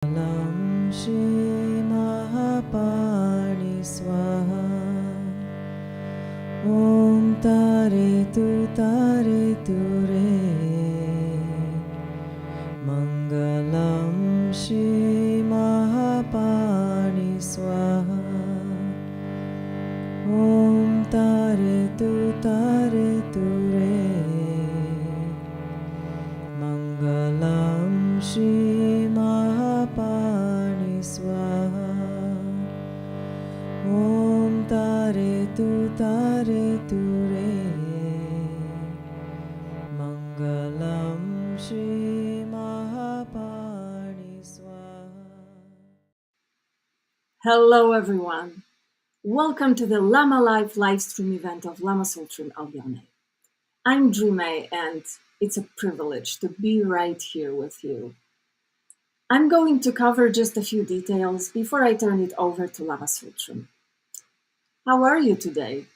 Lam Shri Mahapani Swaha. Om Tare Tu Re. Mangalam Shri Mahapani Swaha. Om Tare Tu Re. Mangalam Shri Mahapani Swaha. Om Tare Tu Re. Mangalam Shri Mahapani Swaha. Hello everyone. Welcome to the Lama Life livestream event of Lama Tsultrim Allione. I'm Drimé and it's a privilege to be right here with you. I'm going to cover just a few details before I turn it over to Lama Tsultrim. How are you today?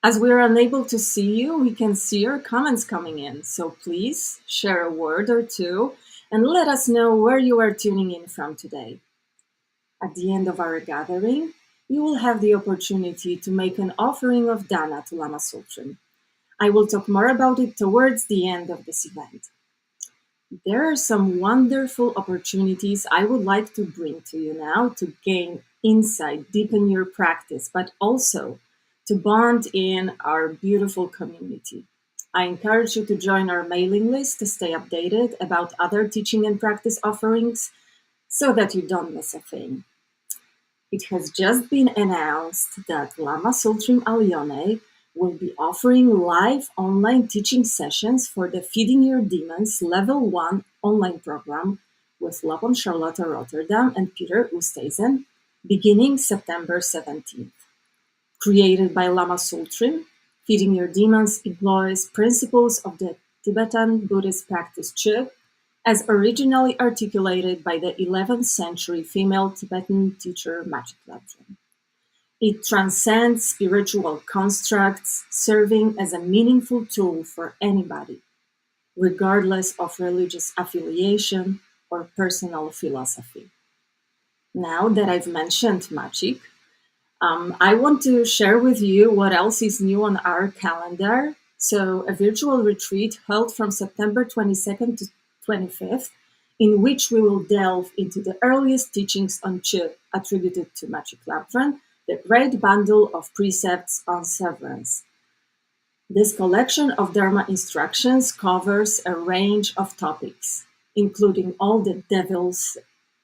As we're unable to see you, we can see your comments coming in, so please share a word or two and let us know where you are tuning in from today. At the end of our gathering, you will have the opportunity to make an offering of dana to Lama Tsultrim. I will talk more about it towards the end of this event. There are some wonderful opportunities I would like to bring to you now to gain insight, deepen your practice, but also to bond in our beautiful community. I encourage you to join our mailing list to stay updated about other teaching and practice offerings so that you don't miss a thing. It has just been announced that Lama Tsultrim Allione will be offering live online teaching sessions for the Feeding Your Demons Level 1 online program with Lapon Charlotte Rotterdam and Peter Oosthuizen beginning September 17th. Created by Lama Tsultrim, Feeding Your Demons employs principles of the Tibetan Buddhist practice Chö, as originally articulated by the 11th century female Tibetan teacher Machi Klatren. It transcends spiritual constructs, serving as a meaningful tool for anybody, regardless of religious affiliation or personal philosophy. Now that I've mentioned Machik, I want to share with you what else is new on our calendar. So, a virtual retreat held from September 22nd to 25th, in which we will delve into the earliest teachings on Chö attributed to Machi Klatren, the great bundle of precepts on severance. This collection of Dharma instructions covers a range of topics, including all the devils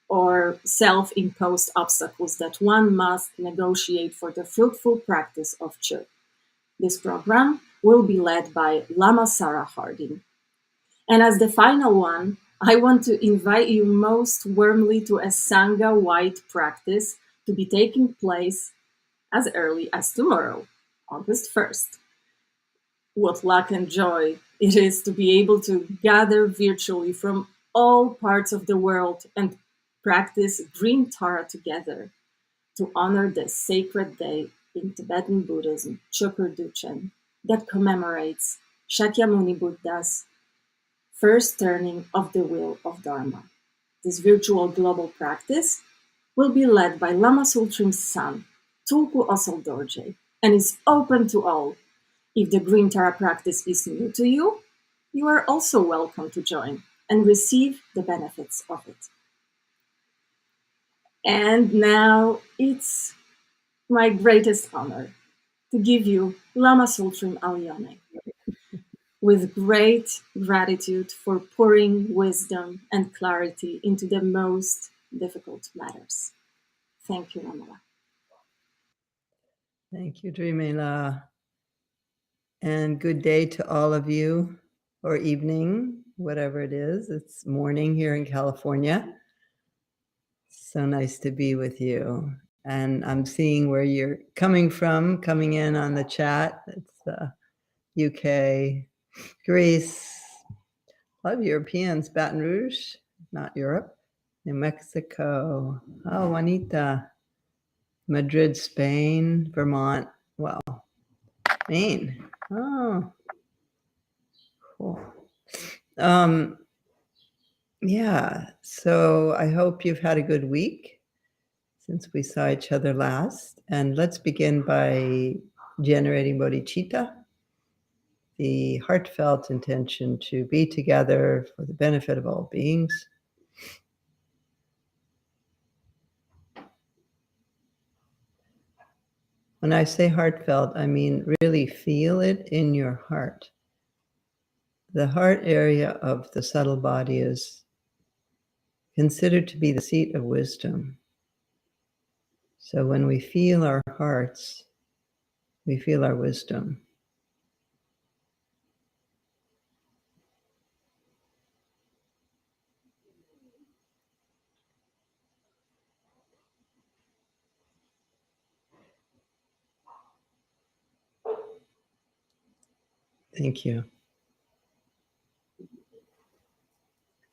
or self-imposed obstacles that one must negotiate for the fruitful practice of Chö. This program will be led by Lama Sarah Harding. And as the final one, I want to invite you most warmly to a Sangha-wide practice to be taking place as early as tomorrow, August 1st. What luck and joy it is to be able to gather virtually from all parts of the world and practice Dream Tara together to honor the sacred day in Tibetan Buddhism, Chokur Duchen, that commemorates Shakyamuni Buddha's first turning of the wheel of Dharma. This virtual global practice will be led by Lama Tsultrim's son, Tulku Osel Dorje, and is open to all. If the Green Tara practice is new to you, you are also welcome to join and receive the benefits of it. And now it's my greatest honor to give you Lama Tsultrim Allione, with great gratitude for pouring wisdom and clarity into the most difficult matters. Thank you, Ramala. Thank you, Drimé. And good day to all of you, or evening, whatever it is. It's morning here in California. So nice to be with you. And I'm seeing where you're coming from, coming in on the chat. It's UK, Greece, a lot of Europeans, Baton Rouge, not Europe, New Mexico, oh, Juanita, Madrid, Spain, Vermont, well, Maine, oh, cool. Yeah, so I hope you've had a good week since we saw each other last. And let's begin by generating Bodhicitta, the heartfelt intention to be together for the benefit of all beings. When I say heartfelt, I mean really feel it in your heart. The heart area of the subtle body is considered to be the seat of wisdom. So when we feel our hearts, we feel our wisdom. Thank you.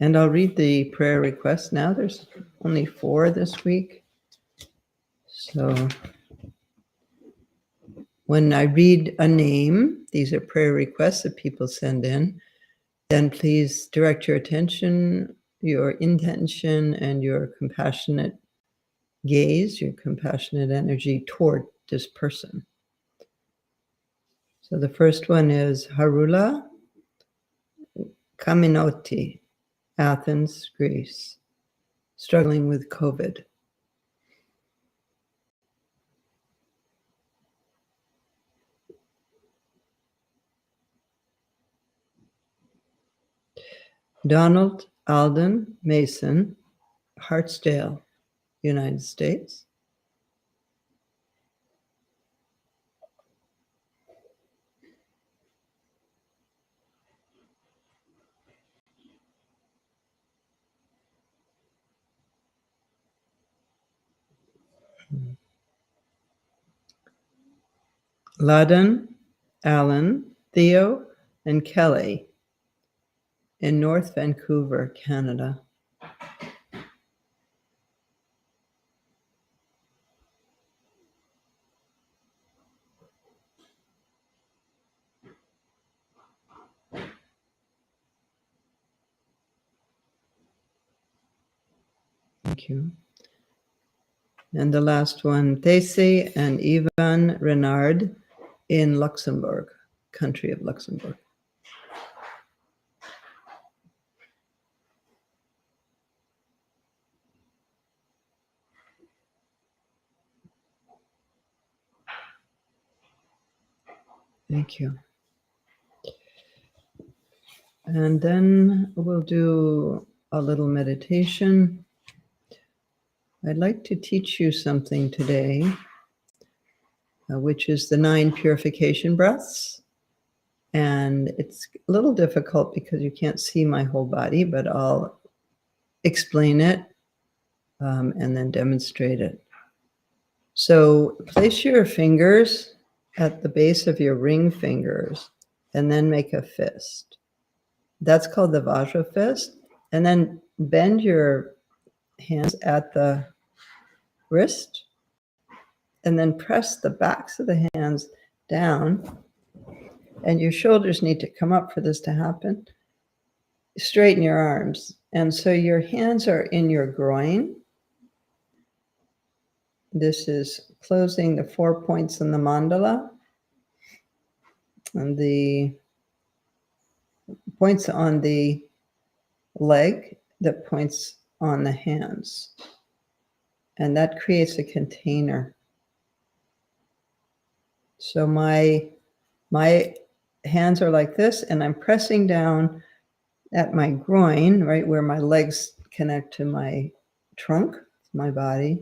And I'll read the prayer requests now. There's only 4 this week. So when I read a name, these are prayer requests that people send in, then please direct your attention, your intention, and your compassionate gaze, your compassionate energy toward this person. So the first one is Harula Kaminoti, Athens, Greece, struggling with COVID. Donald Alden Mason, Hartsdale, United States. Laden, Alan, Theo, and Kelly in North Vancouver, Canada. Thank you. And the last one, Tessé and Ivan Renard in Luxembourg, country of Luxembourg. Thank you. And then we'll do a little meditation. I'd like to teach you something today, which is the 9 Purification Breaths. And it's a little difficult because you can't see my whole body, but I'll explain it and then demonstrate it. So place your fingers at the base of your ring fingers and then make a fist. That's called the Vajra fist. And then bend your hands at the wrist and then press the backs of the hands down. And your shoulders need to come up for this to happen. Straighten your arms. And so your hands are in your groin. This is closing the 4 points in the mandala. And the points on the leg that points on the hands. And that creates a container. So my hands are like this, and I'm pressing down at my groin, right where my legs connect to my trunk, my body,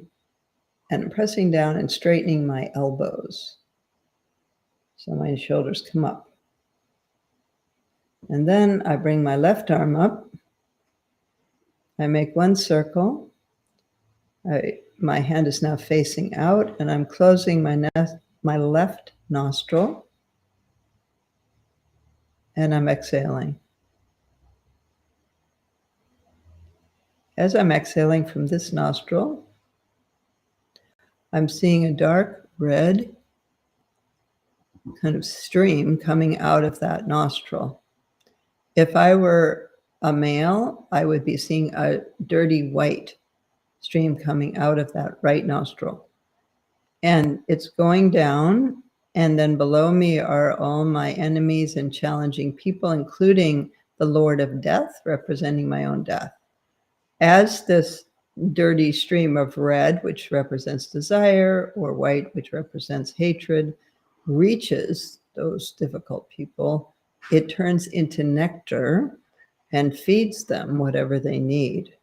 and I'm pressing down and straightening my elbows. So my shoulders come up. And then I bring my left arm up. I make one circle. My hand is now facing out, and I'm closing my left nostril. And I'm exhaling. As I'm exhaling from this nostril, I'm seeing a dark red kind of stream coming out of that nostril. If I were a male, I would be seeing a dirty white stream coming out of that right nostril. And it's going down. And then below me are all my enemies and challenging people, including the Lord of Death, representing my own death. As this dirty stream of red, which represents desire, or white, which represents hatred, reaches those difficult people, it turns into nectar and feeds them whatever they need.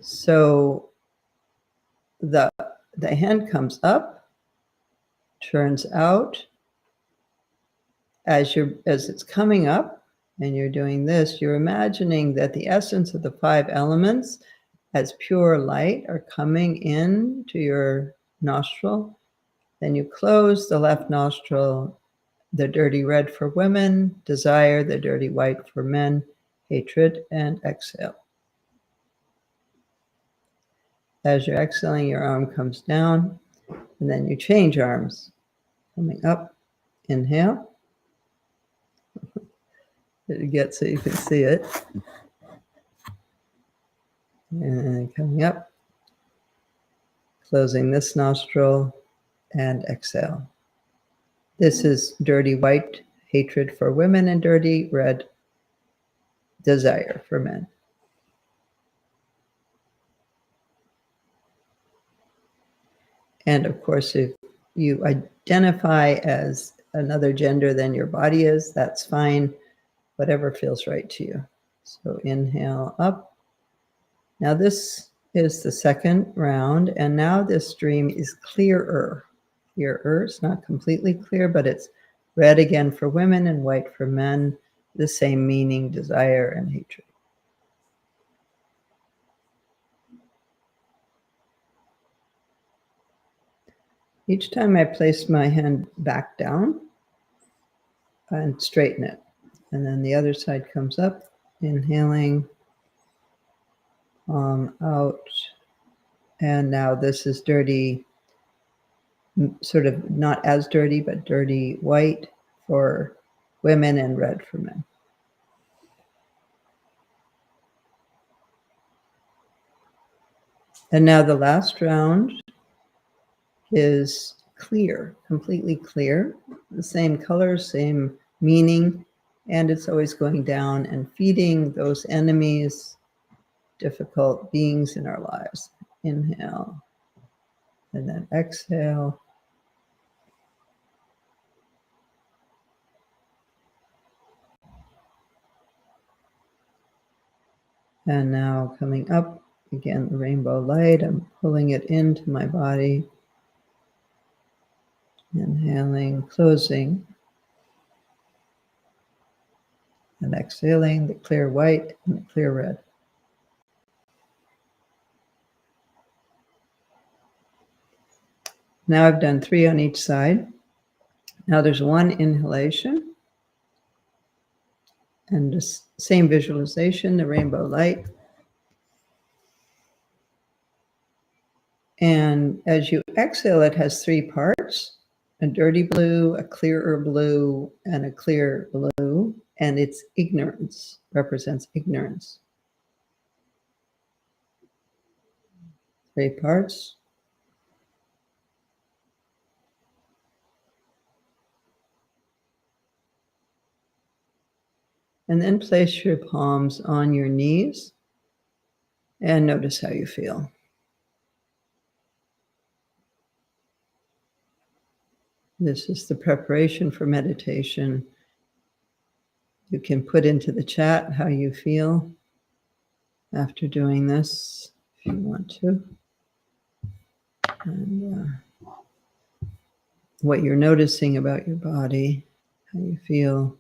So the hand comes up, turns out. As it's coming up and you're doing this, you're imagining that the essence of the 5 elements as pure light are coming in to your nostril. Then you close the left nostril, the dirty red for women, desire, the dirty white for men, hatred, and exhale. As you're exhaling, your arm comes down, and then you change arms. Coming up, inhale. Get so you can see it. And coming up, closing this nostril, and exhale. This is dirty white, hatred for women, and dirty red, desire for men. And of course, if you identify as another gender than your body is, that's fine. Whatever feels right to you. So inhale up. Now this is the second round, and now this stream is clearer. Clearer. It's not completely clear, but it's red again for women and white for men. The same meaning, desire and hatred. Each time I place my hand back down and straighten it. And then the other side comes up, inhaling, out. And now this is dirty, sort of not as dirty, but dirty white for women and red for men. And now the last round is clear, completely clear, the same color, same meaning, and it's always going down and feeding those enemies, difficult beings in our lives. Inhale, and then exhale. And now coming up, again, the rainbow light, I'm pulling it into my body. Inhaling, closing, and exhaling the clear white and the clear red. Now I've done 3 on each side. Now there's 1 inhalation and the same visualization, the rainbow light. And as you exhale, it has 3 parts, a dirty blue, a clearer blue, and a clear blue. And it's ignorance, represents ignorance. 3 parts. And then place your palms on your knees and notice how you feel. This is the preparation for meditation. You can put into the chat how you feel after doing this, if you want to. And what you're noticing about your body, how you feel.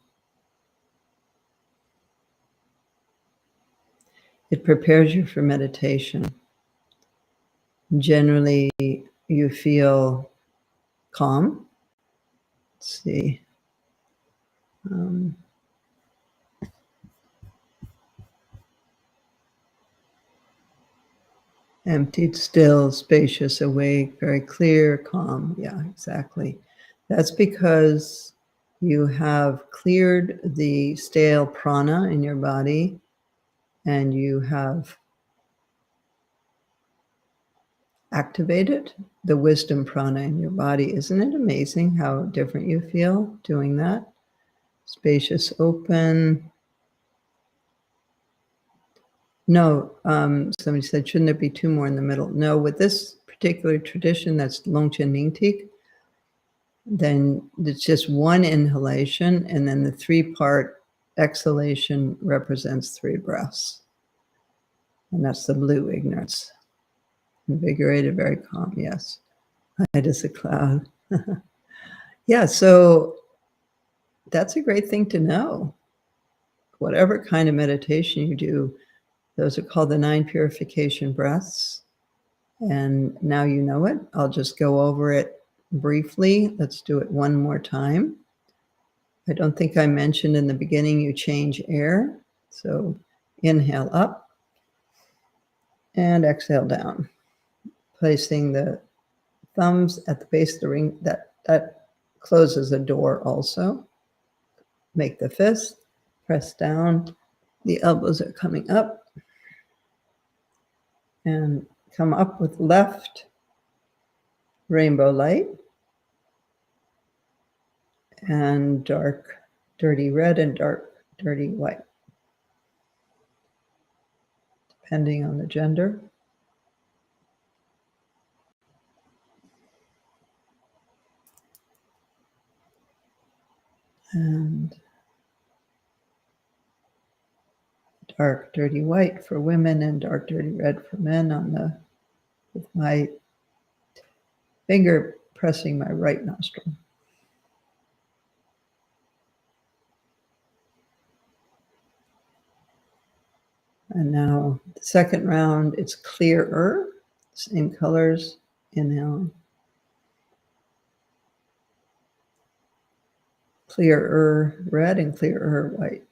It prepares you for meditation. Generally, you feel calm. Let's see. Emptied, still, spacious, awake, very clear, calm. Yeah, exactly. That's because You have cleared the stale prana in your body, and you have activated the wisdom prana in your body. Isn't it amazing how different you feel doing that? Spacious, open. No, somebody said, shouldn't there be two more in the middle? No, with this particular tradition, that's Longchen Ningtik, then it's just one inhalation, and then the three-part exhalation represents three breaths. And that's the blue ignorance. Invigorated, very calm, yes. Light as a cloud. Yeah, so that's a great thing to know. Whatever kind of meditation you do, those are called the Nine Purification Breaths. And now you know it. I'll just go over it briefly. Let's do it one more time. I don't think I mentioned in the beginning you change air. So inhale up and exhale down, placing the thumbs at the base of the ring. That closes a door also. Make the fist, press down. The elbows are coming up. And come up with left rainbow light and dark dirty red and dark dirty white, depending on the gender. And dark dirty white for women and dark dirty red for men on the, with my finger pressing my right nostril. And now the second round, it's clearer, same colors, inhale. Clearer red and clearer white.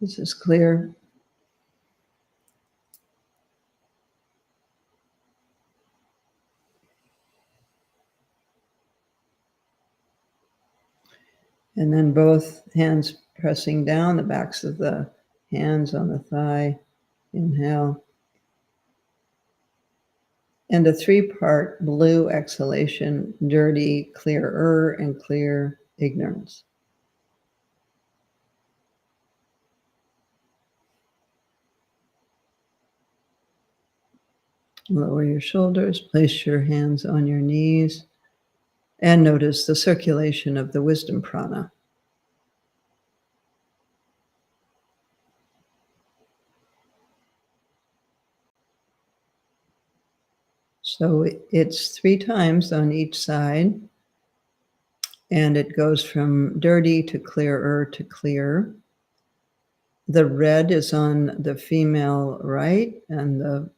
This is clear. And then both hands pressing down, the backs of the hands on the thigh. Inhale. And a three-part blue exhalation, dirty, clearer, and clear ignorance. Lower your shoulders, place your hands on your knees, and notice the circulation of the wisdom prana. So it's 3 times on each side, and it goes from dirty to clearer to clear. The red is on the female right, and the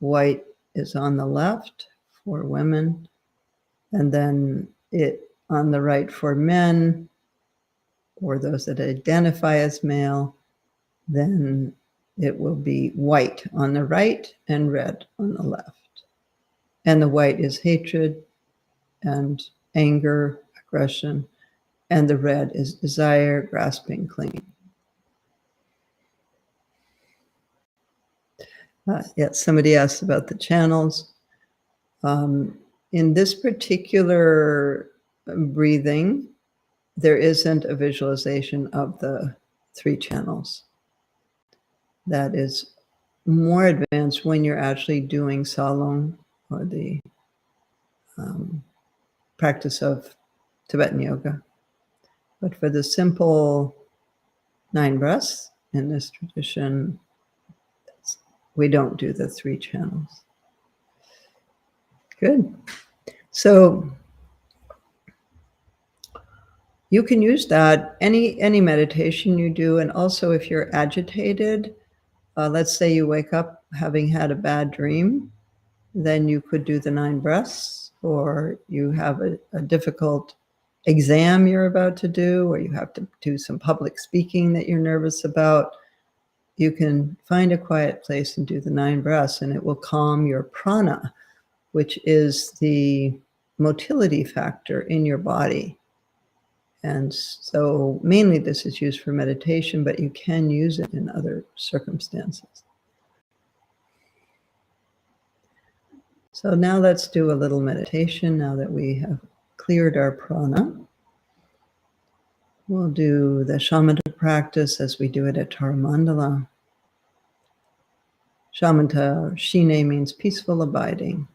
white is on the left for women. And then it on the right for men, or those that identify as male, then it will be white on the right and red on the left. And the white is hatred and anger, aggression, and the red is desire, grasping, clinging. Yes, somebody asked about the channels. In this particular breathing, there isn't a visualization of the 3 channels. That is more advanced when you're actually doing Salong, or the practice of Tibetan yoga. But for the simple 9 breaths in this tradition, we don't do the 3 channels. Good. So you can use that any meditation you do, and also if you're agitated, let's say you wake up having had a bad dream, then you could do the 9 breaths, or you have a difficult exam you're about to do, or you have to do some public speaking that you're nervous about. You can find a quiet place and do the 9 breaths, and it will calm your prana, which is the motility factor in your body. And so mainly this is used for meditation, but you can use it in other circumstances. So now let's do a little meditation now that we have cleared our prana. We'll do the Shamatha practice as we do it at Taramandala. Shamatha, or Shine, means peaceful abiding.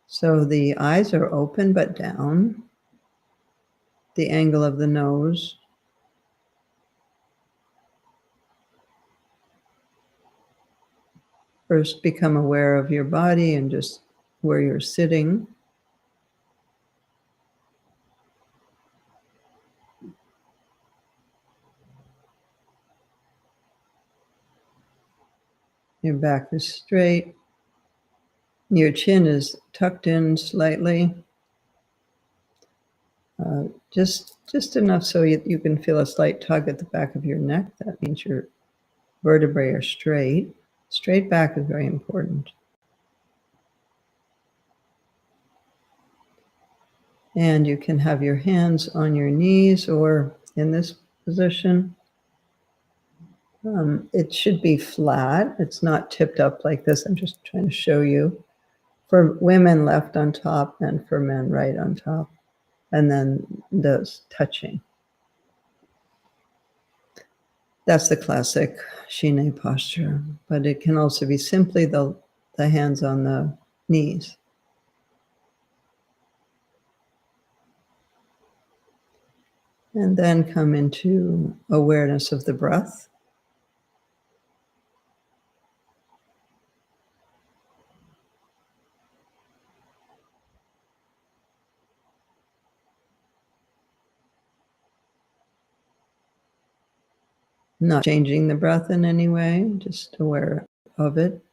So the eyes are open but down. The angle of the nose. First, become aware of your body and just where you're sitting. Your back is straight. Your chin is tucked in slightly. Just enough so you can feel a slight tug at the back of your neck. That means your vertebrae are straight. Straight back is very important. And you can have your hands on your knees or in this position. It should be flat. It's not tipped up like this. I'm just trying to show you. For women, left on top, and for men, right on top. And then those touching. That's the classic Shine posture, but it can also be simply the hands on the knees. And then come into awareness of the breath. Not changing the breath in any way, just aware of it.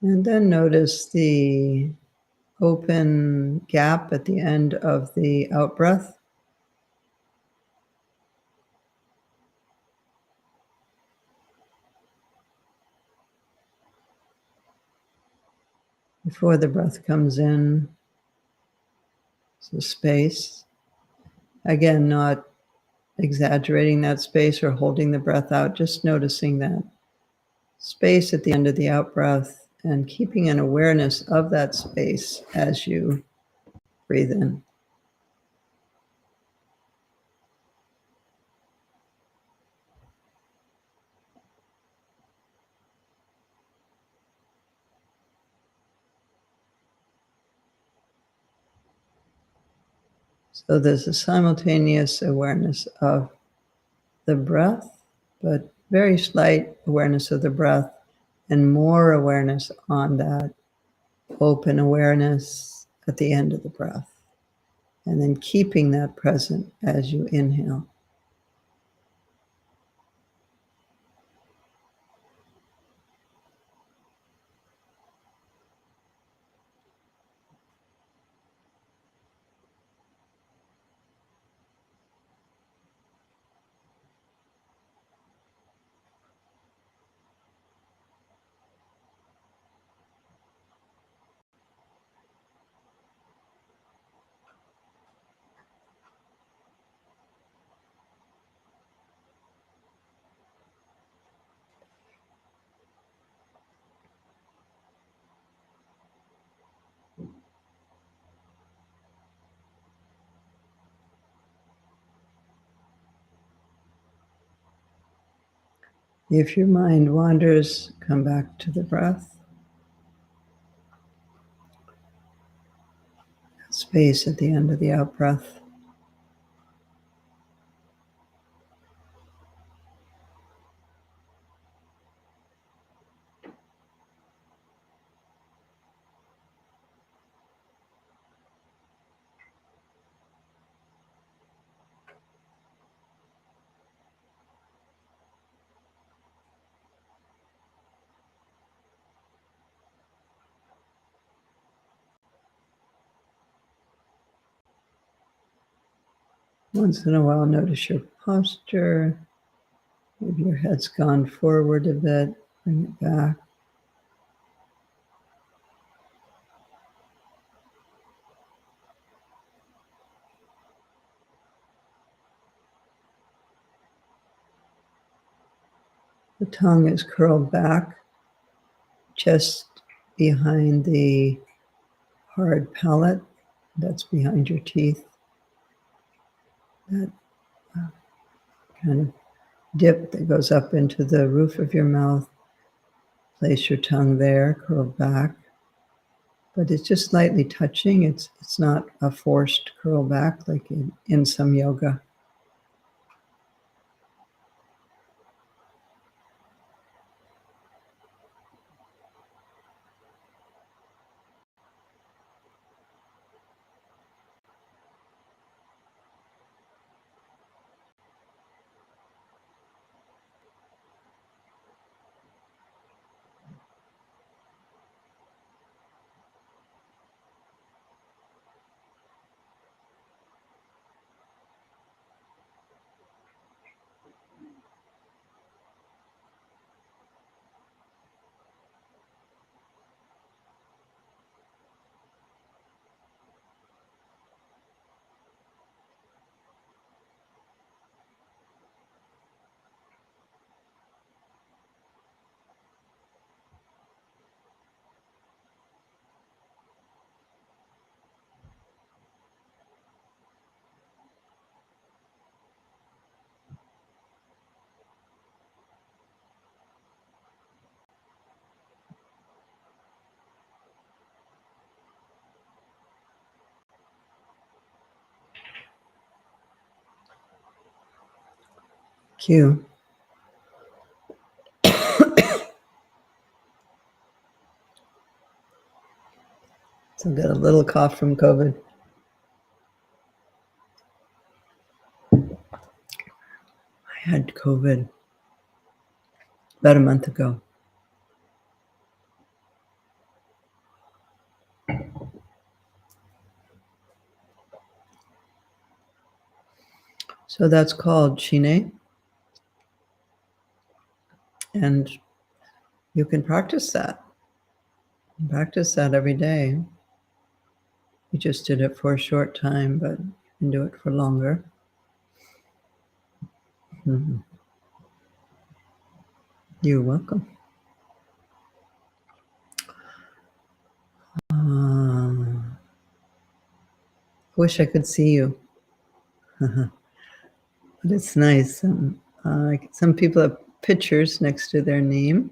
And then notice the open gap at the end of the out-breath. Before the breath comes in, so space. Again, not exaggerating that space or holding the breath out, just noticing that space at the end of the out-breath and keeping an awareness of that space as you breathe in. So there's a simultaneous awareness of the breath, but very slight awareness of the breath and more awareness on that open awareness at the end of the breath. And then keeping that present as you inhale. If your mind wanders, come back to the breath. Space at the end of the out breath. Once in a while, notice your posture. Maybe your head's gone forward a bit. Bring it back. The tongue is curled back, chest behind the hard palate. That's behind your teeth. That kind of dip that goes up into the roof of your mouth. Place your tongue there, curled back. But it's just slightly touching. It's not a forced curl back like in some yoga. Cue. So I got a little cough from COVID. I had COVID about a month ago. So that's called Shine. And you can practice that. Practice that every day. You just did it for a short time, but you can do it for longer. Mm-hmm. You're welcome. I wish I could see you. But it's nice. Some people have pictures next to their name.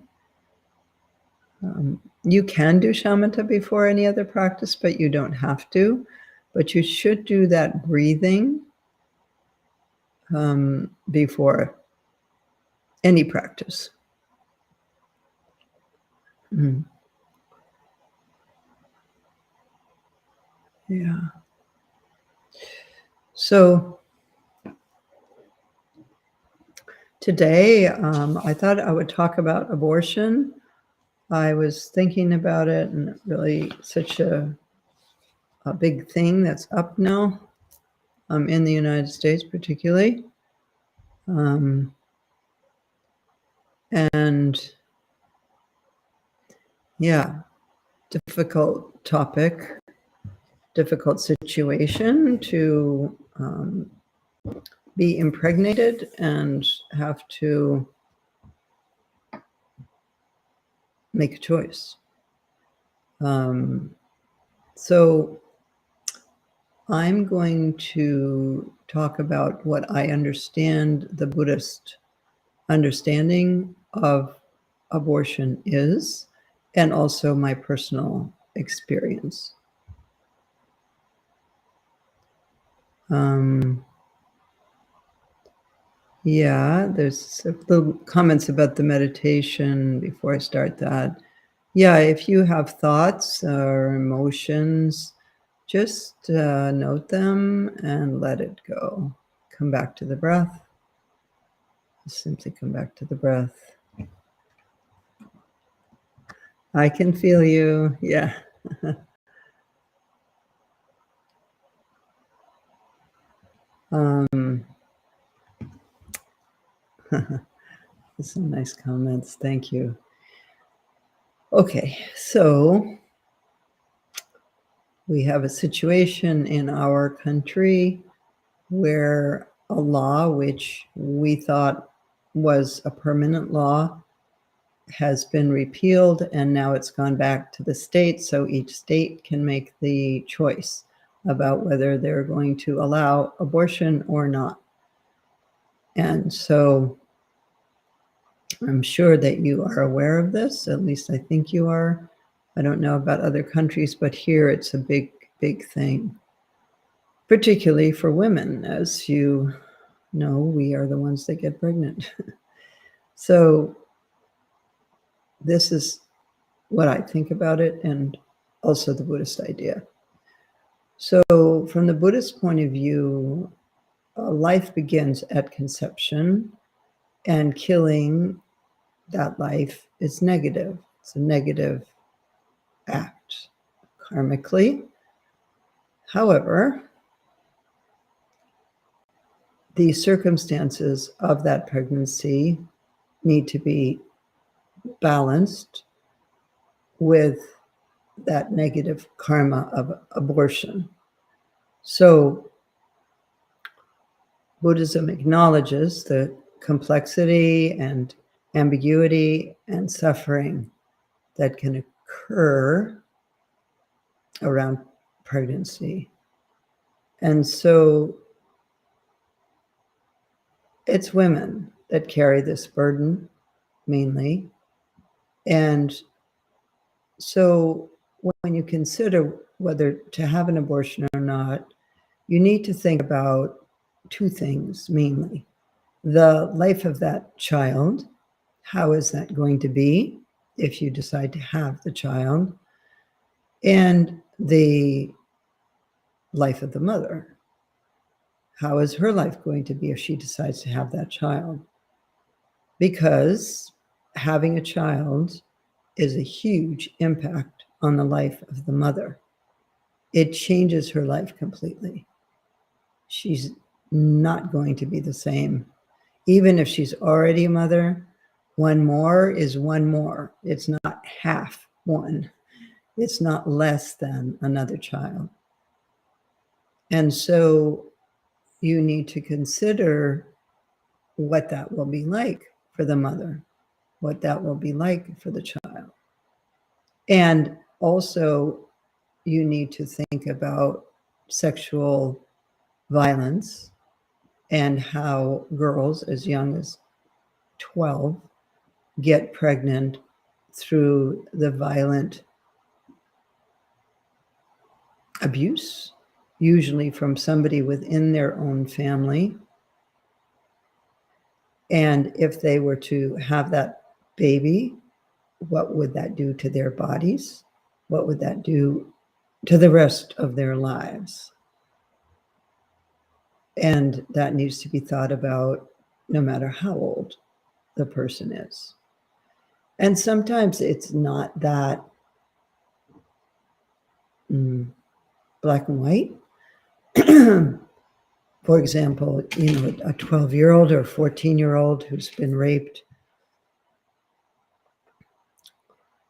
You can do shamatha before any other practice, but you don't have to. But you should do that breathing before any practice. Mm. Yeah. So today, I thought I would talk about abortion. I was thinking about it, and really such a big thing that's up now in the United States, particularly. And yeah, difficult topic, difficult situation to be impregnated and have to make a choice. So I'm going to talk about what I understand the Buddhist understanding of abortion is, and also my personal experience. Yeah, there's little comments about the meditation before I start that. Yeah, if you have thoughts or emotions, just note them and let it go. Come back to the breath. Simply come back to the breath. I can feel you. Yeah. Some nice comments. Thank you. Okay, so we have a situation in our country where a law which we thought was a permanent law has been repealed, and now it's gone back to the state, so each state can make the choice about whether they're going to allow abortion or not. And so I'm sure that you are aware of this, at least I think you are. I don't know about other countries, but here it's a big, big thing, particularly for women. As you know, we are the ones that get pregnant. So this is what I think about it, and also the Buddhist idea. So from the Buddhist point of view, life begins at conception, and killing that life is negative. It's a negative act karmically. However, the circumstances of that pregnancy need to be balanced with that negative karma of abortion. So Buddhism acknowledges the complexity and ambiguity and suffering that can occur around pregnancy. And so it's women that carry this burden mainly. And so when you consider whether to have an abortion or not, you need to think about two things mainly. The life of that child, how is that going to be if you decide to have the child? And the life of the mother. How is her life going to be if she decides to have that child? Because having a child is a huge impact on the life of the mother. It changes her life completely. She's not going to be the same. Even if she's already a mother, one more is one more. It's not half one. It's not less than another child. And so you need to consider what that will be like for the mother, what that will be like for the child. And also, you need to think about sexual violence and how girls as young as 12 get pregnant through the violent abuse, usually from somebody within their own family. And if they were to have that baby, what would that do to their bodies? What would that do to the rest of their lives? And that needs to be thought about no matter how old the person is. And sometimes it's not that black and white. For example, a 12-year-old or 14-year-old who's been raped,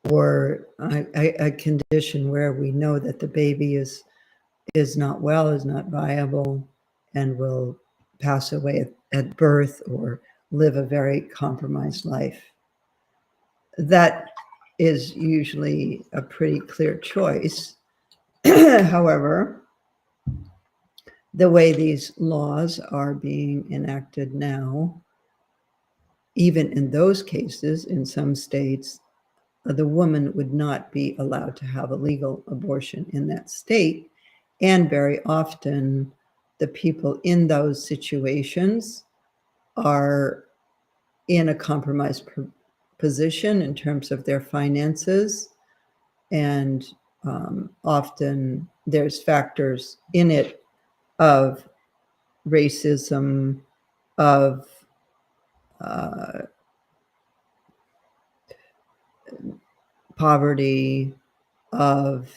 or a condition where we know that the baby is not well, is not viable, and will pass away at birth or live a very compromised life. That is usually a pretty clear choice. However, the way these laws are being enacted now, even in those cases, in some states, the woman would not be allowed to have a legal abortion in that state. And very often, the people in those situations are in a compromised position in terms of their finances. And often there's factors in it of racism, of poverty, of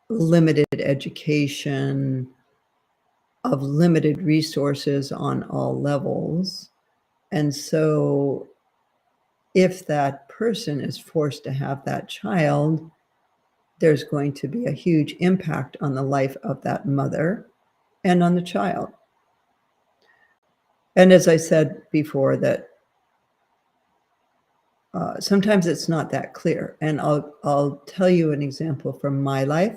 limited education, of limited resources on all levels. And so if that person is forced to have that child, there's going to be a huge impact on the life of that mother and on the child. And as I said before, that sometimes it's not that clear. And I'll tell you an example from my life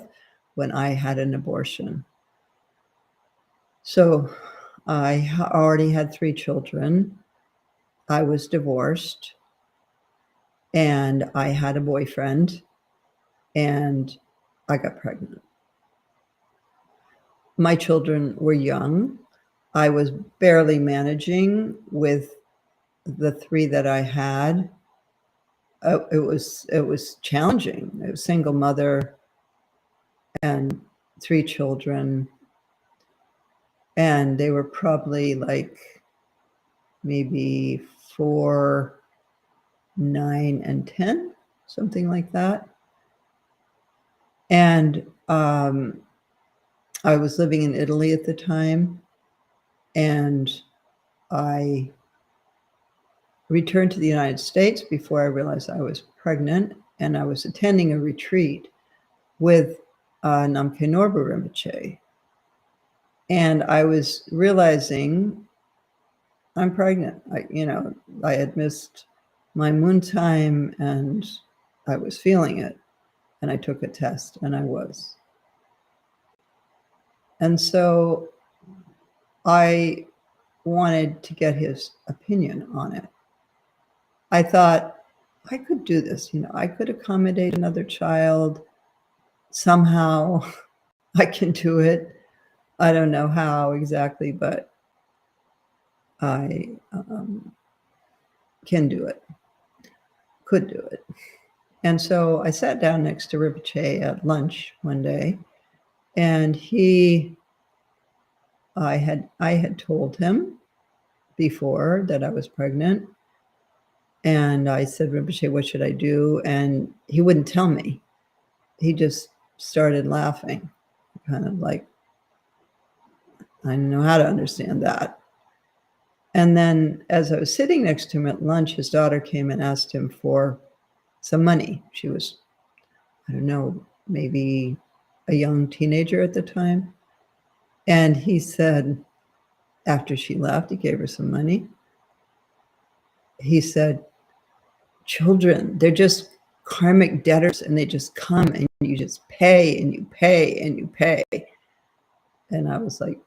when I had an abortion. So I already had 3 children. I was divorced, and I had a boyfriend, and I got pregnant. My children were young. I was barely managing with the 3 that I had. It was challenging. I was a single mother and 3 children, and they were probably like maybe 4, 9, and 10, something like that. And I was living in Italy at the time, and I returned to the United States before I realized I was pregnant, and I was attending a retreat with Namkhe Norbu Rinpoche. And I was realizing I'm pregnant. I had missed my moon time, and I was feeling it. And I took a test, and I was. And so I wanted to get his opinion on it. I thought, I could do this. I could accommodate another child. Somehow I can do it. I don't know how exactly, but I can do it, could do it. And so I sat down next to Rinpoche at lunch one day, and I had told him before that I was pregnant, and I said, Rinpoche, what should I do? And he wouldn't tell me. He just started laughing, kind of like, I don't know how to understand that. And then as I was sitting next to him at lunch, his daughter came and asked him for some money. She was, I don't know, maybe a young teenager at the time. And he said, after she left, he gave her some money. He said, children, they're just karmic debtors, and they just come and you just pay and you pay and you pay. And I was like,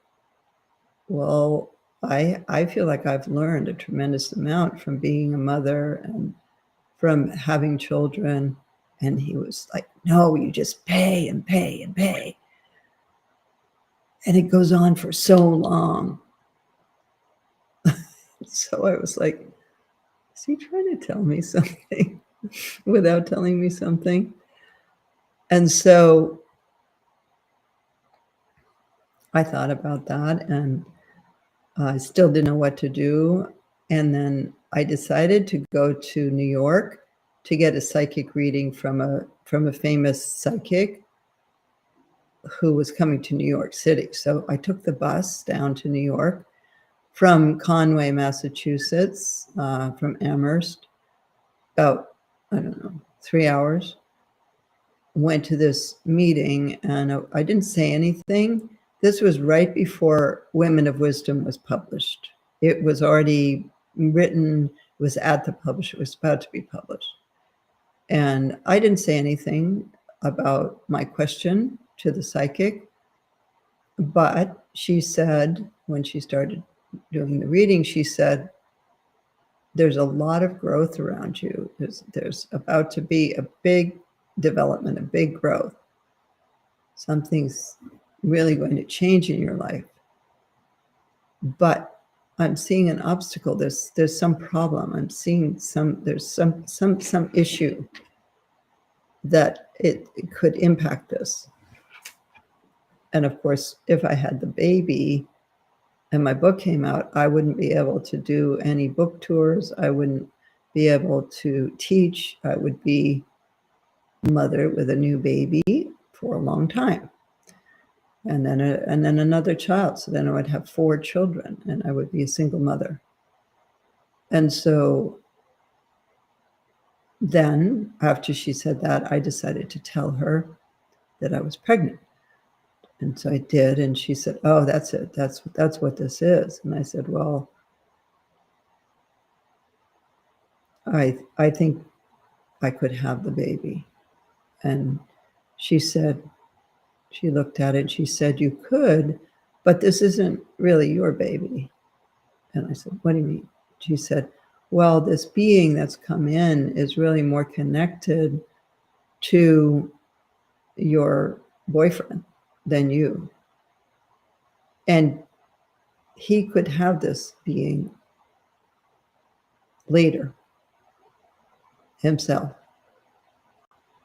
well, I feel like I've learned a tremendous amount from being a mother and from having children. And he was like, no, you just pay and pay and pay. And it goes on for so long. So I was like, is he trying to tell me something without telling me something? And so I thought about that, and I still didn't know what to do. And then I decided to go to New York to get a psychic reading from a famous psychic who was coming to New York City. So I took the bus down to New York from Conway, Massachusetts, from Amherst, about, I don't know, 3 hours. Went to this meeting, and I didn't say anything. This was right before Women of Wisdom was published. It was already written, it was at the publisher, it was about to be published. And I didn't say anything about my question to the psychic, but she said, when she started doing the reading, she said, there's a lot of growth around you. There's about to be a big development, a big growth. Something's really going to change in your life. But I'm seeing an obstacle. There's some problem. I'm seeing there's some issue that it could impact this. And of course, if I had the baby and my book came out, I wouldn't be able to do any book tours. I wouldn't be able to teach. I would be mother with a new baby for a long time. And then another child. So then I would have 4 children and I would be a single mother. And so then after she said that, I decided to tell her that I was pregnant. And so I did. And she said, "Oh, that's it. That's what this is." And I said, "Well, I think I could have the baby." And she said, she looked at it and she said, "You could, but this isn't really your baby." And I said, "What do you mean?" She said, "Well, this being that's come in is really more connected to your boyfriend than you. And he could have this being later himself.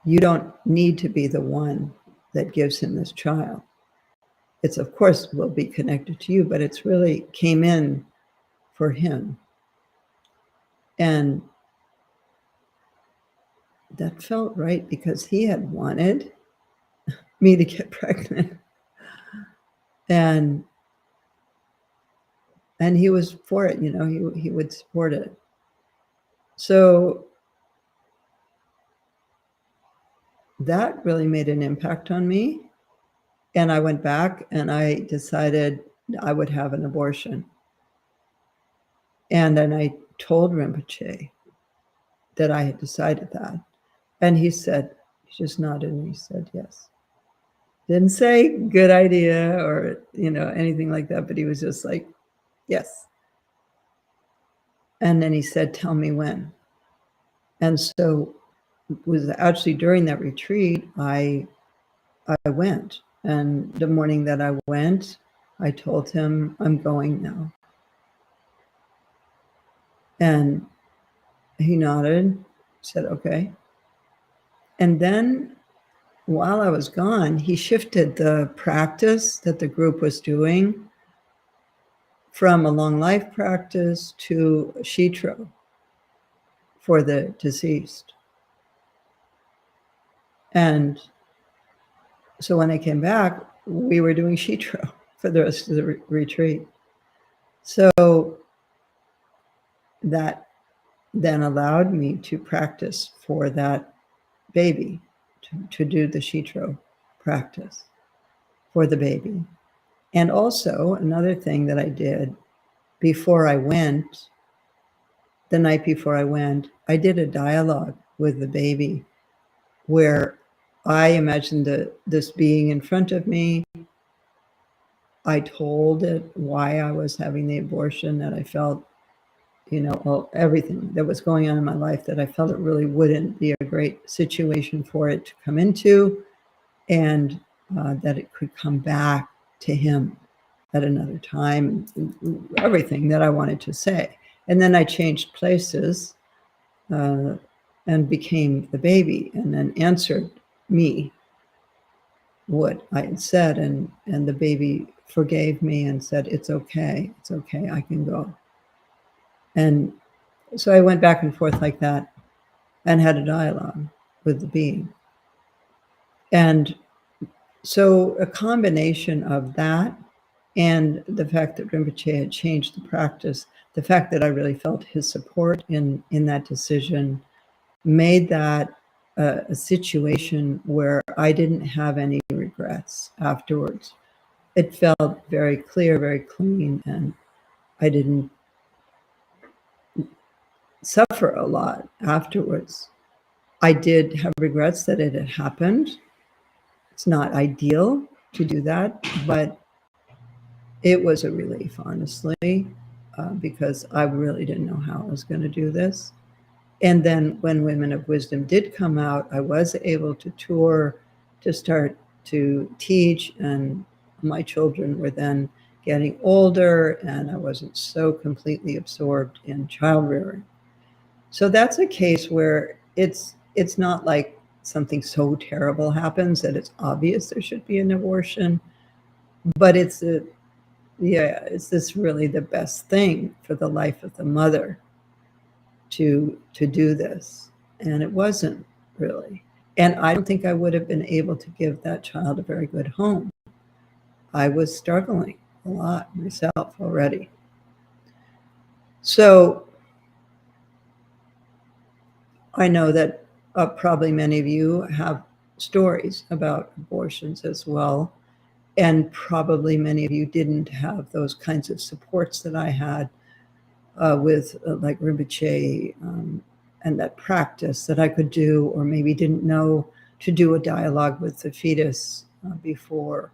You don't need to be the one that gives him this child. It's, of course, will be connected to you, but it's really came in for him." And that felt right because he had wanted me to get pregnant. And he was for it, he would support it. So that really made an impact on me. And I went back and I decided I would have an abortion. And then I told Rinpoche that I had decided that. And he just nodded and he said, yes. Didn't say good idea or, anything like that, but he was just like, yes. And then he said, "Tell me when." And so it was actually during that retreat, I went. And the morning that I went, I told him, "I'm going now." And he nodded, said, "Okay." And then while I was gone, he shifted the practice that the group was doing from a long life practice to Shitro for the deceased. And so when I came back, we were doing Shitro for the rest of the retreat. So that then allowed me to practice for that baby, to do the Shitro practice for the baby. And also another thing that I did before I went, the night before I went, I did a dialogue with the baby where I imagined this being in front of me. I told it why I was having the abortion, that I felt, everything that was going on in my life, that I felt it really wouldn't be a great situation for it to come into, and that it could come back to him at another time, everything that I wanted to say. And then I changed places and became the baby, and then answered me what I had said, and the baby forgave me and said, it's okay, I can go." And so I went back and forth like that and had a dialogue with the being. And so a combination of that and the fact that Rinpoche had changed the practice, the fact that I really felt his support in that decision, made that a situation where I didn't have any regrets afterwards. It felt very clear, very clean, and I didn't suffer a lot afterwards. I did have regrets that it had happened. It's not ideal to do that, but it was a relief, honestly. because I really didn't know how I was going to do this. And then when Women of Wisdom did come out, I was able to tour, to start to teach, and my children were then getting older, and I wasn't so completely absorbed in child rearing. So that's a case where it's not like something so terrible happens that it's obvious there should be an abortion, but is this really the best thing for the life of the mother to do this? And it wasn't really. And I don't think I would have been able to give that child a very good home. I was struggling a lot myself already. So I know that probably many of you have stories about abortions as well. And probably many of you didn't have those kinds of supports that I had with like Rinpoche and that practice that I could do, or maybe didn't know to do a dialogue with the fetus before.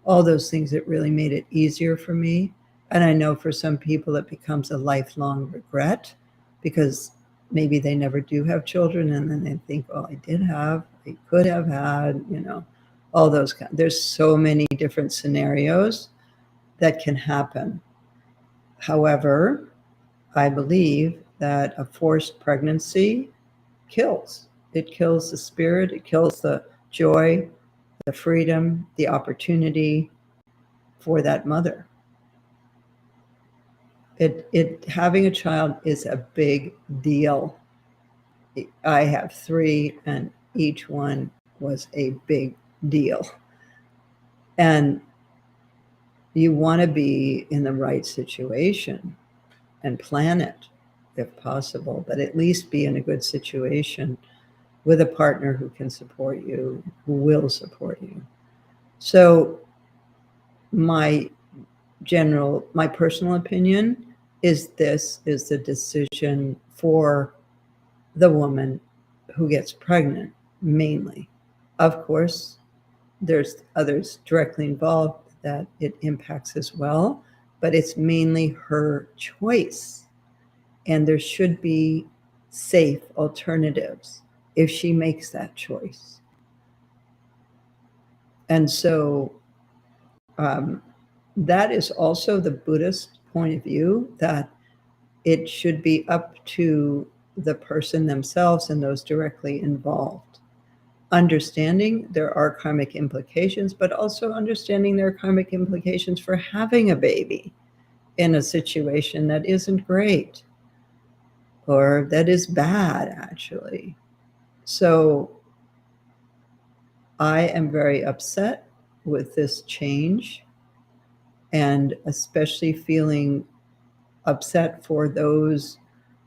All those things that really made it easier for me. And I know for some people it becomes a lifelong regret because maybe they never do have children, and then they think, well, I could have had, all those kinds. There's so many different scenarios that can happen. However, I believe that a forced pregnancy kills. It kills the spirit, it kills the joy, the freedom, the opportunity for that mother. Having a child is a big deal. I have 3, and each one was a big deal. And you want to be in the right situation and plan it if possible, but at least be in a good situation with a partner who can support you, who will support you. So my personal opinion is this is the decision for the woman who gets pregnant, mainly. Of course, there's others directly involved that it impacts as well, but it's mainly her choice. And there should be safe alternatives if she makes that choice. And so that is also the Buddhist point of view, that it should be up to the person themselves and those directly involved. Understanding there are karmic implications, but also understanding there are karmic implications for having a baby in a situation that isn't great or that is bad, actually. So I am very upset with this change, and especially feeling upset for those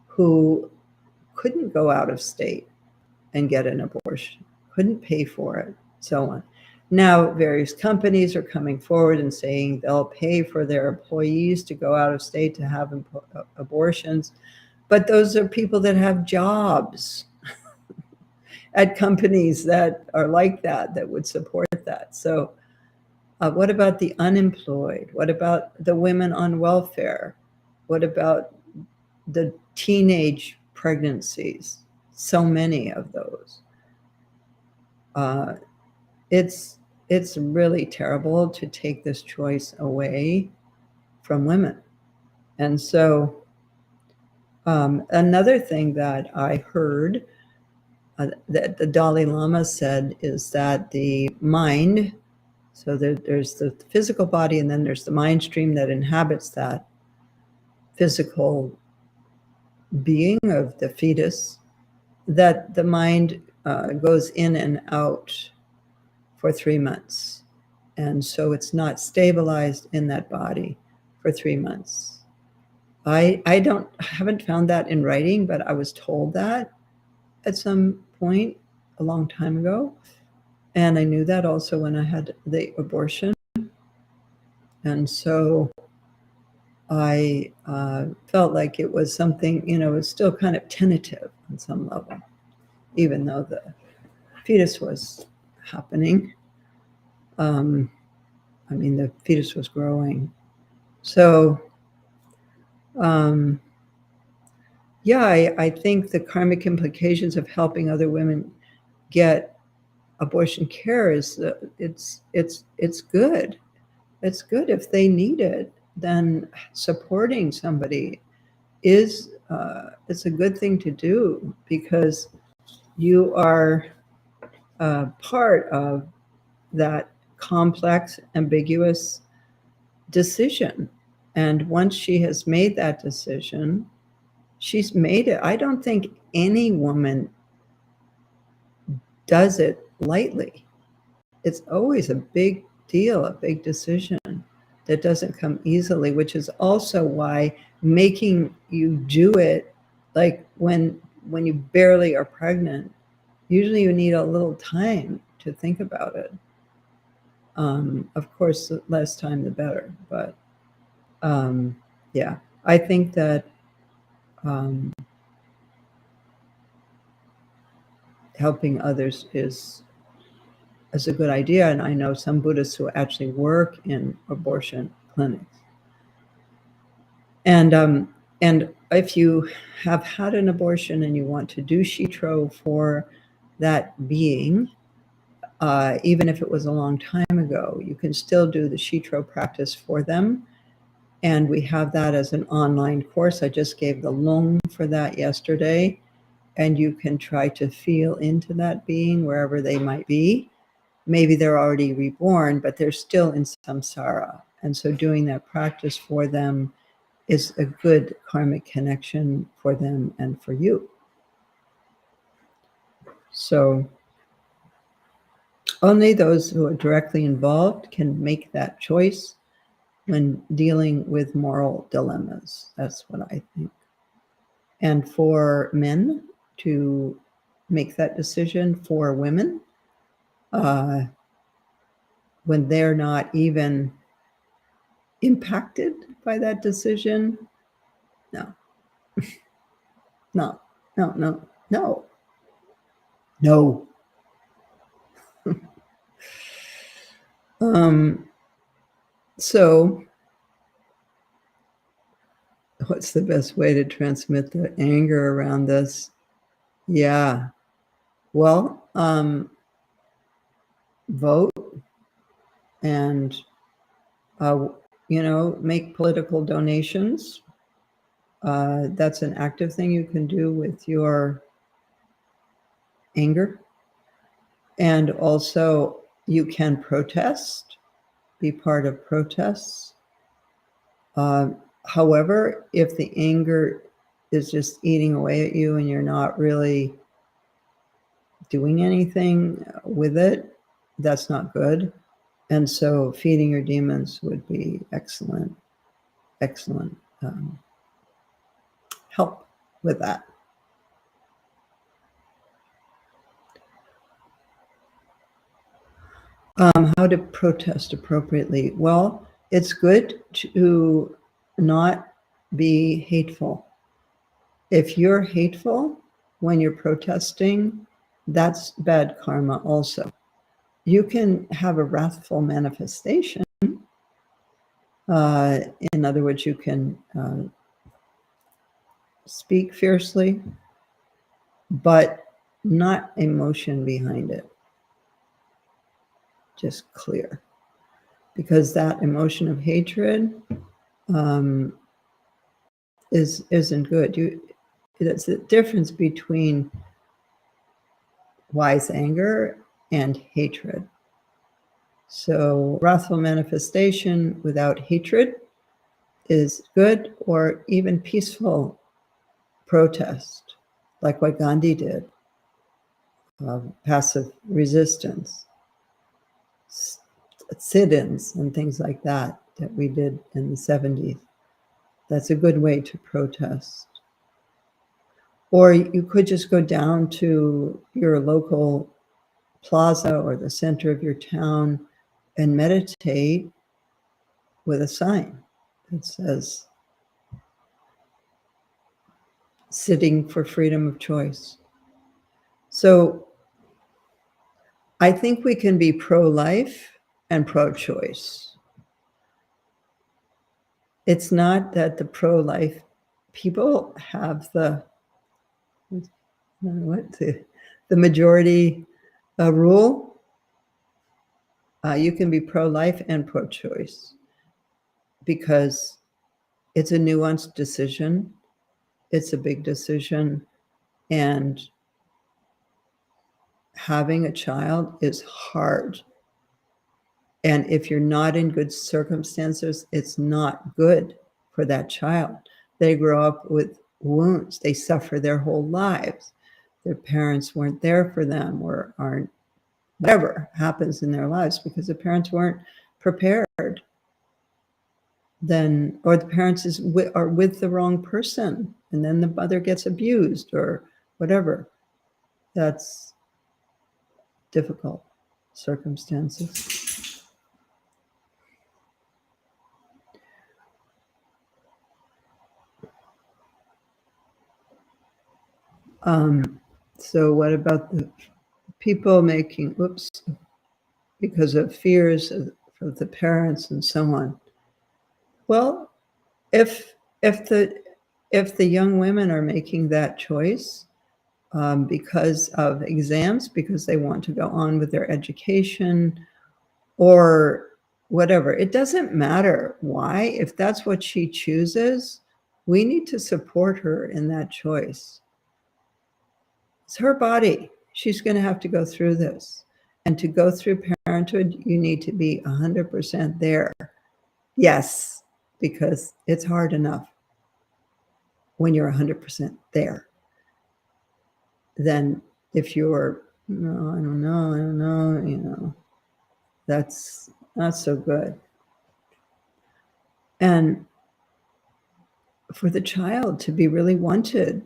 who couldn't go out of state and get an abortion, couldn't pay for it, so on. Now, various companies are coming forward and saying they'll pay for their employees to go out of state to have abortions, but those are people that have jobs at companies that are like that would support that. So what about the unemployed? What about the women on welfare? What about the teenage pregnancies? So many of those. It's really terrible to take this choice away from women. And so another thing that I heard that the Dalai Lama said is that the mind, so there's the physical body, and then there's the mind stream that inhabits that physical being of the fetus, that the mind goes in and out for 3 months. And so it's not stabilized in that body for 3 months. I haven't found that in writing, but I was told that at some point a long time ago. And I knew that also when I had the abortion. And so I felt like it was something, it was still kind of tentative on some level, even though the fetus was happening. The fetus was growing. So Yeah, I think the karmic implications of helping other women get abortion care is it's good. It's good if they need it. Then supporting somebody is it's a good thing to do, because you are part of that complex, ambiguous decision. And once she has made that decision, she's made it. I don't think any woman does it lightly. It's always a big deal, a big decision that doesn't come easily, which is also why making you do it, like when you barely are pregnant, usually you need a little time to think about it. Of course, the less time, the better. But yeah, I think that helping others is a good idea. And I know some Buddhists who actually work in abortion clinics. And if you have had an abortion and you want to do Shitro for that being, even if it was a long time ago, you can still do the Shitro practice for them. And we have that as an online course. I just gave the lung for that yesterday. And you can try to feel into that being wherever they might be. Maybe they're already reborn, but they're still in samsara. And so doing that practice for them is a good karmic connection for them and for you. So only those who are directly involved can make that choice when dealing with moral dilemmas. That's what I think. And for men to make that decision for women, when they're not even impacted by that decision, no. No, no, no, no, no. So what's the best way to transmit the anger around this? Yeah. Well, vote and, make political donations. That's an active thing you can do with your anger. And also you can protest, be part of protests. However, if the anger is just eating away at you and you're not really doing anything with it, that's not good. And so feeding your demons would be excellent help with that. How to protest appropriately? Well, it's good to not be hateful. If you're hateful when you're protesting, that's bad karma also. You can have a wrathful manifestation. In other words, you can speak fiercely, but not emotion behind it. Just clear. Because that emotion of hatred isn't good. That's the difference between wise anger and hatred. So wrathful manifestation without hatred is good, or even peaceful protest, like what Gandhi did, passive resistance, sit-ins and things like that we did in the 70s. That's a good way to protest. Or you could just go down to your local plaza or the center of your town and meditate with a sign that says, sitting for freedom of choice. So I think we can be pro-life and pro-choice. It's not that the pro-life people have the majority rule. You can be pro-life and pro-choice because it's a nuanced decision. It's a big decision, and having a child is hard. And if you're not in good circumstances, it's not good for that child. They grow up with wounds. They suffer their whole lives. Their parents weren't there for them or aren't, whatever happens in their lives because the parents weren't prepared. Then, or the parents are with the wrong person, and then the mother gets abused or whatever. That's difficult circumstances. So what about the people making, because of fears of the parents and so on? Well, if the young women are making that choice because of exams, because they want to go on with their education or whatever, it doesn't matter why. If that's what she chooses, we need to support her in that choice. It's her body. She's going to have to go through this. And to go through parenthood, you need to be 100% there. Yes, because it's hard enough when you're 100% there. Then if you're, no, I don't know, that's not so good. And for the child to be really wanted,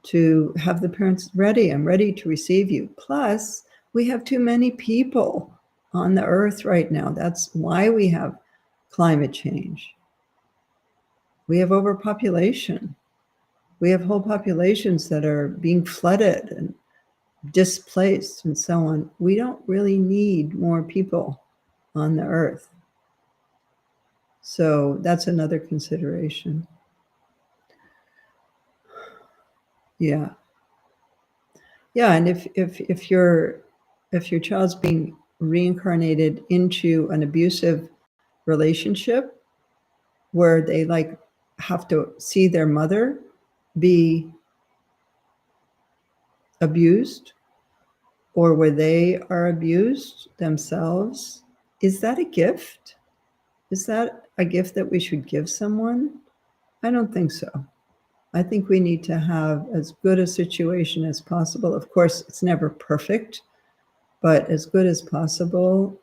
to have the parents ready, I'm ready to receive you. Plus, we have too many people on the earth right now. That's why we have climate change. We have overpopulation. We have whole populations that are being flooded and displaced and so on. We don't really need more people on the earth. So that's another consideration. Yeah. Yeah, and if your child's being reincarnated into an abusive relationship where they like have to see their mother be abused or where they are abused themselves, is that a gift? Is that a gift that we should give someone? I don't think so. I think we need to have as good a situation as possible. Of course, it's never perfect, but as good as possible,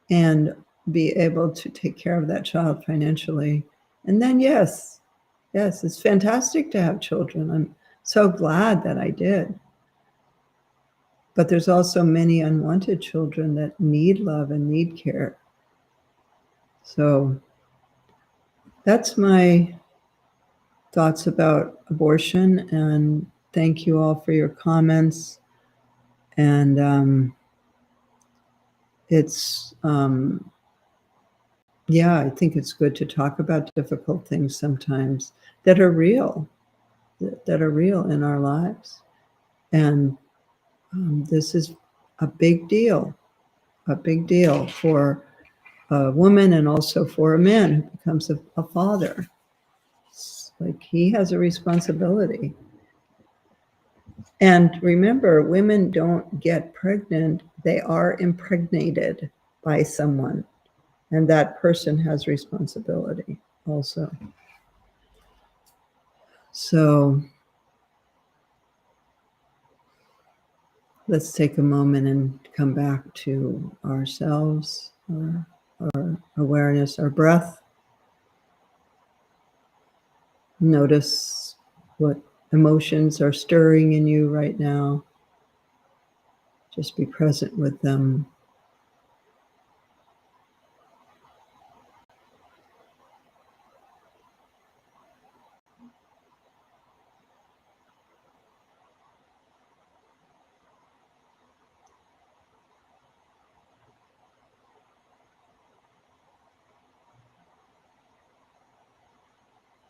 and be able to take care of that child financially. And then, yes, it's fantastic to have children. I'm so glad that I did. But there's also many unwanted children that need love and need care. So that's my thoughts about abortion, and thank you all for your comments. And it's yeah, I think it's good to talk about difficult things sometimes that are real in our lives. And this is a big deal for a woman and also for a man who becomes a father. It's like he has a responsibility. And remember, women don't get pregnant, they are impregnated by someone. And that person has responsibility also. So let's take a moment and come back to ourselves, our awareness, our breath. Notice what emotions are stirring in you right now. Just be present with them.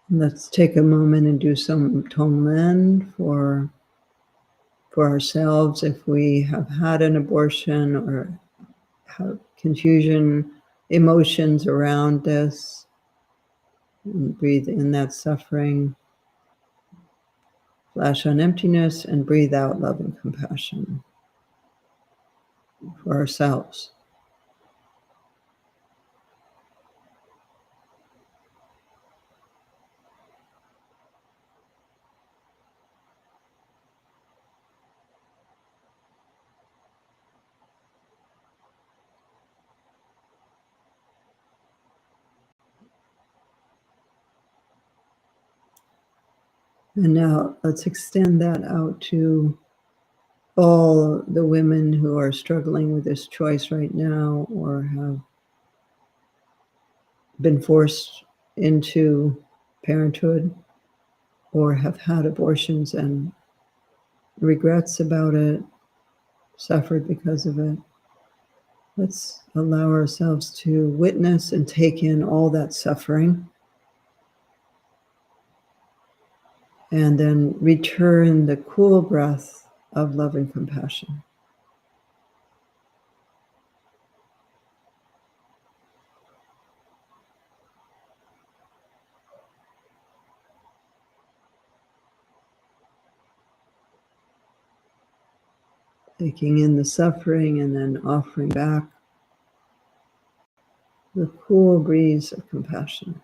Let's take a moment and do some Tonglen for ourselves if we have had an abortion or have confusion, emotions around this. And breathe in that suffering. Flash on emptiness and breathe out love and compassion for ourselves. And now let's extend that out to all the women who are struggling with this choice right now or have been forced into parenthood or have had abortions and regrets about it, suffered because of it. Let's allow ourselves to witness and take in all that suffering. And then return the cool breath of love and compassion. Taking in the suffering and then offering back the cool breeze of compassion.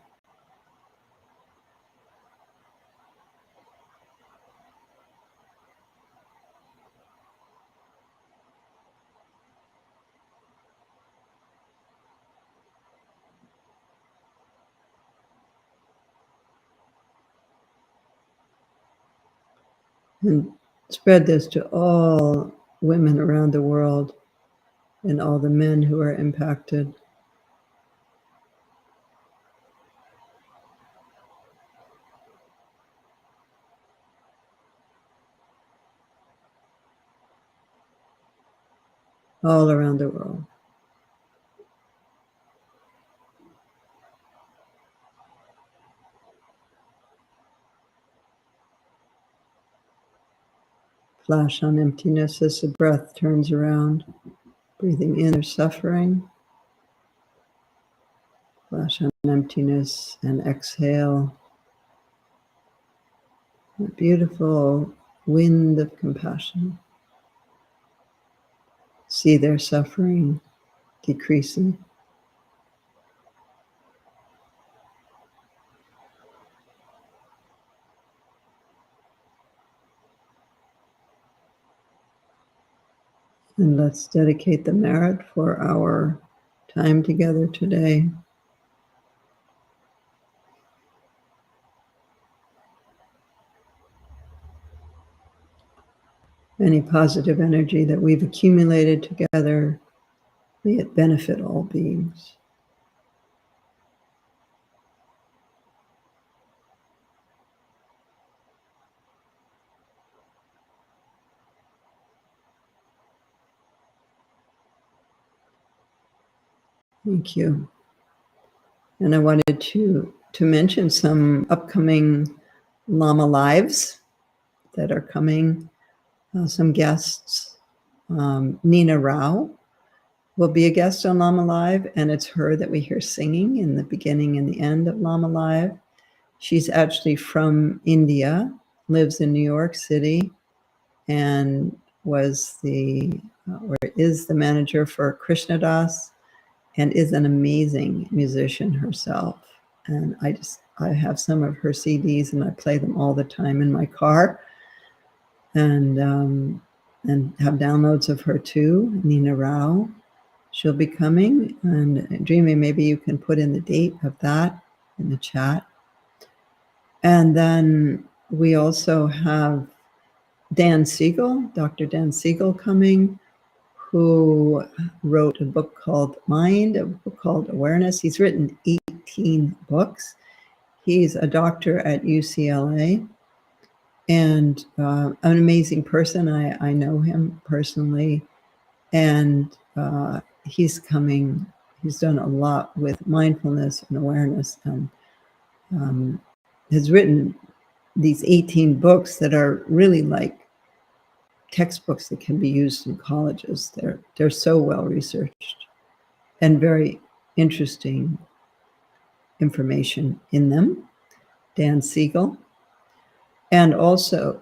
And spread this to all women around the world and all the men who are impacted. All around the world. Flash on emptiness as the breath turns around, breathing in their suffering. Flash on emptiness and exhale. A beautiful wind of compassion. See their suffering decreasing. And let's dedicate the merit for our time together today. Any positive energy that we've accumulated together, may it benefit all beings. Thank you. And I wanted to mention some upcoming Lama Lives that are coming. Some guests. Nina Rao will be a guest on Lama Live, and it's her that we hear singing in the beginning and the end of Lama Live. She's actually from India, lives in New York City, and was or is the manager for Krishna Das, and is an amazing musician herself. And I have some of her CDs and I play them all the time in my car, and have downloads of her too, Nina Rao. She'll be coming, and Drimé, maybe you can put in the date of that in the chat. And then we also have Dan Siegel, Dr. Dan Siegel coming, who wrote a book called Mind, a book called Awareness. He's written 18 books. He's a doctor at UCLA and an amazing person. I know him personally, and he's coming. He's done a lot with mindfulness and awareness, and has written these 18 books that are really like textbooks that can be used in colleges. They're so well researched and very interesting information in them. Dan Siegel. And also,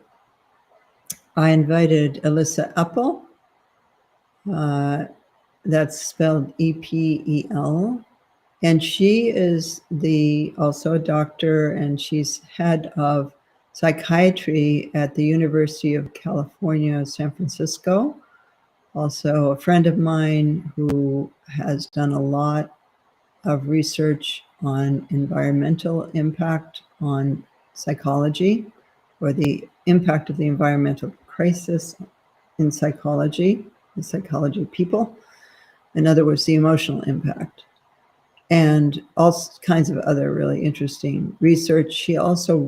I invited Alyssa Appel. That's spelled E-P-E-L. And she is also a doctor, and she's head of psychiatry at the University of California, San Francisco. Also a friend of mine who has done a lot of research on environmental impact on psychology, or the impact of the environmental crisis in psychology, the psychology of people. In other words, the emotional impact. And all kinds of other really interesting research. She also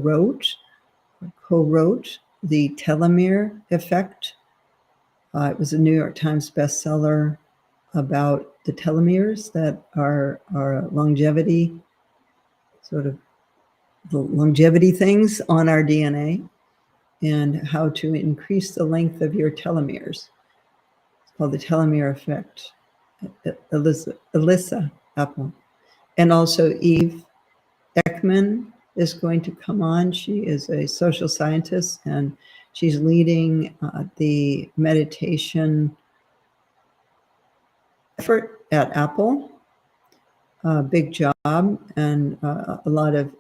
co-wrote The Telomere Effect. It was a New York Times bestseller about the telomeres that are longevity, sort of the longevity things on our DNA, and how to increase the length of your telomeres. It's called The Telomere Effect. Alyssa Appel. And also Eve Ekman is going to come on. She is a social scientist, and she's leading the meditation effort at Apple. Big job, and a lot of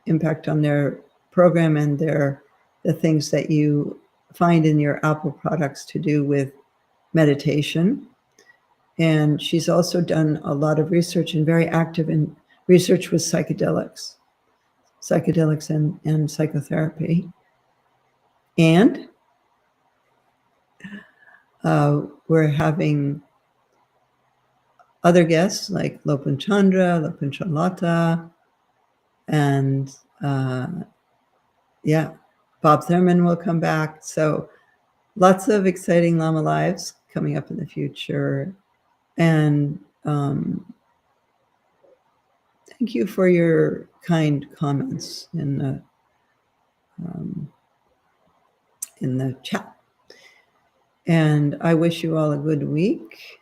impact on their program and the things that you find in your Apple products to do with meditation. And she's also done a lot of research and very active in research with psychedelics and psychotherapy. And we're having other guests like Lopan Chandra, and Bob Thurman will come back. So lots of exciting Lama Lives coming up in the future. And thank you for your kind comments in the chat. And I wish you all a good week.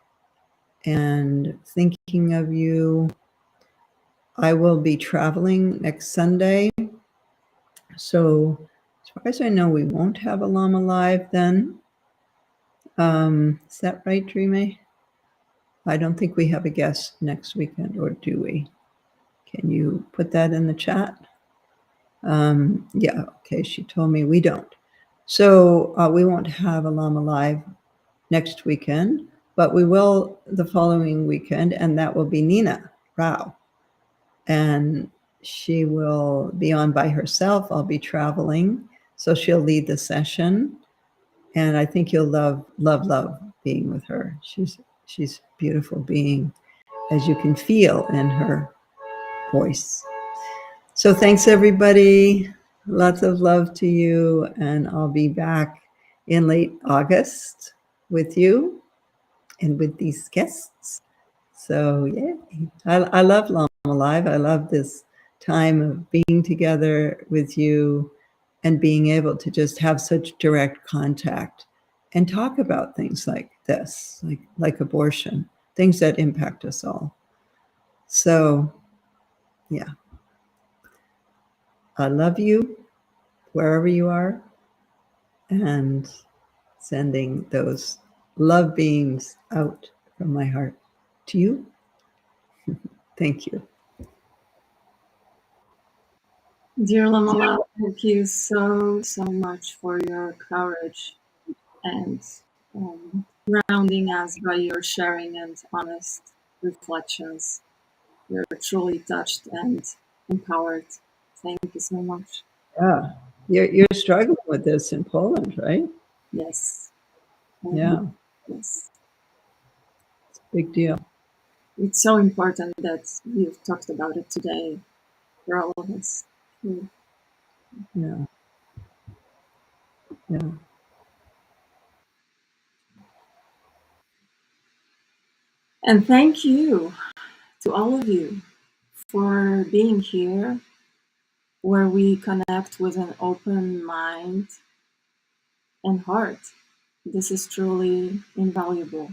And thinking of you, I will be traveling next Sunday. So as far as I know, we won't have a Lama Live then. Is that right, Drimé? I don't think we have a guest next weekend, or do we? Can you put that in the chat? Yeah, okay, she told me we don't. So we won't have a Lama Live next weekend, but we will the following weekend, and that will be Nina Rao. And she will be on by herself. I'll be traveling, so she'll lead the session. And I think you'll love being with her. She's a beautiful being, as you can feel in her voice. So thanks, everybody. Lots of love to you, and I'll be back in late August with you and with these guests. So yeah, I love Lama Live. I love this time of being together with you and being able to just have such direct contact and talk about things like this, like abortion, things that impact us all. So yeah, I love you wherever you are, and sending those love beams out from my heart to you. Thank you. Dear Lama, thank you so much for your courage and grounding us by your sharing and honest reflections. We're truly touched and empowered. Thank you so much. Yeah, you're struggling with this in Poland, right? Yes. Yeah. Yes. It's a big deal. It's so important that you've talked about it today for all of us. Yeah. Yeah. And thank you to all of you for being here where we connect with an open mind and heart. This is truly invaluable.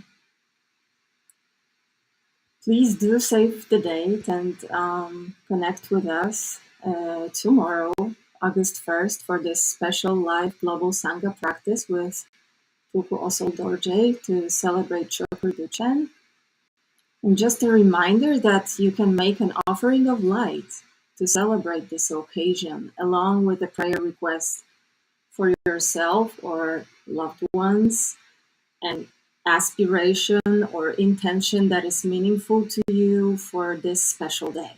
Please do save the date and connect with us tomorrow, August 1st, for this special live global Sangha practice with Tuku Osol Dorje to celebrate Chokur Duchen. And just a reminder that you can make an offering of light to celebrate this occasion, along with a prayer request for yourself or loved ones, and aspiration or intention that is meaningful to you for this special day.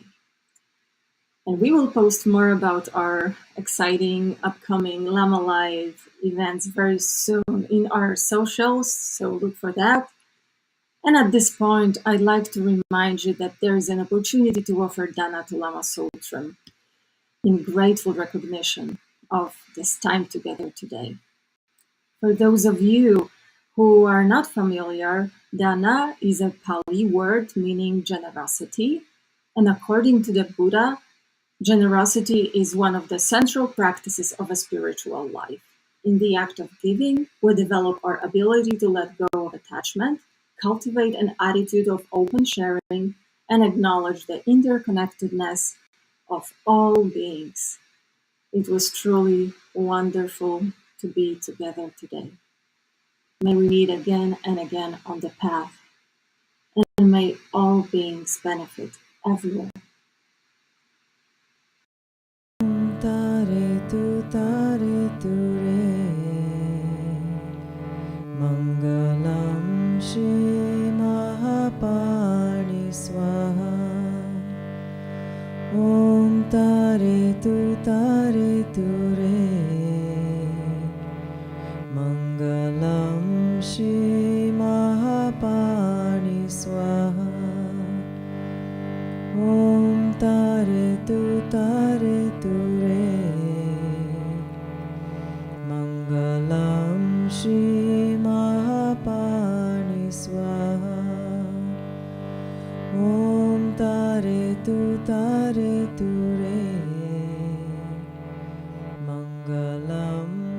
And we will post more about our exciting upcoming Lama Live events very soon in our socials, so look for that. And at this point, I'd like to remind you that there is an opportunity to offer Dana to Lama Tsultrim in grateful recognition of this time together today. For those of you who are not familiar, Dana is a Pali word meaning generosity, and according to the Buddha, generosity is one of the central practices of a spiritual life. In the act of giving, we develop our ability to let go of attachment, cultivate an attitude of open sharing, and acknowledge the interconnectedness of all beings. It was truly wonderful to be together today. May we meet again and again on the path, and may all beings benefit everywhere. Tare tu re Mangalam Shri Mahapani Swaha Om Tare tu re Mangalam Shri Mahapani Swaha Om Tare tu re Mangalam Shri Mahapani Swaha Om Tare tu re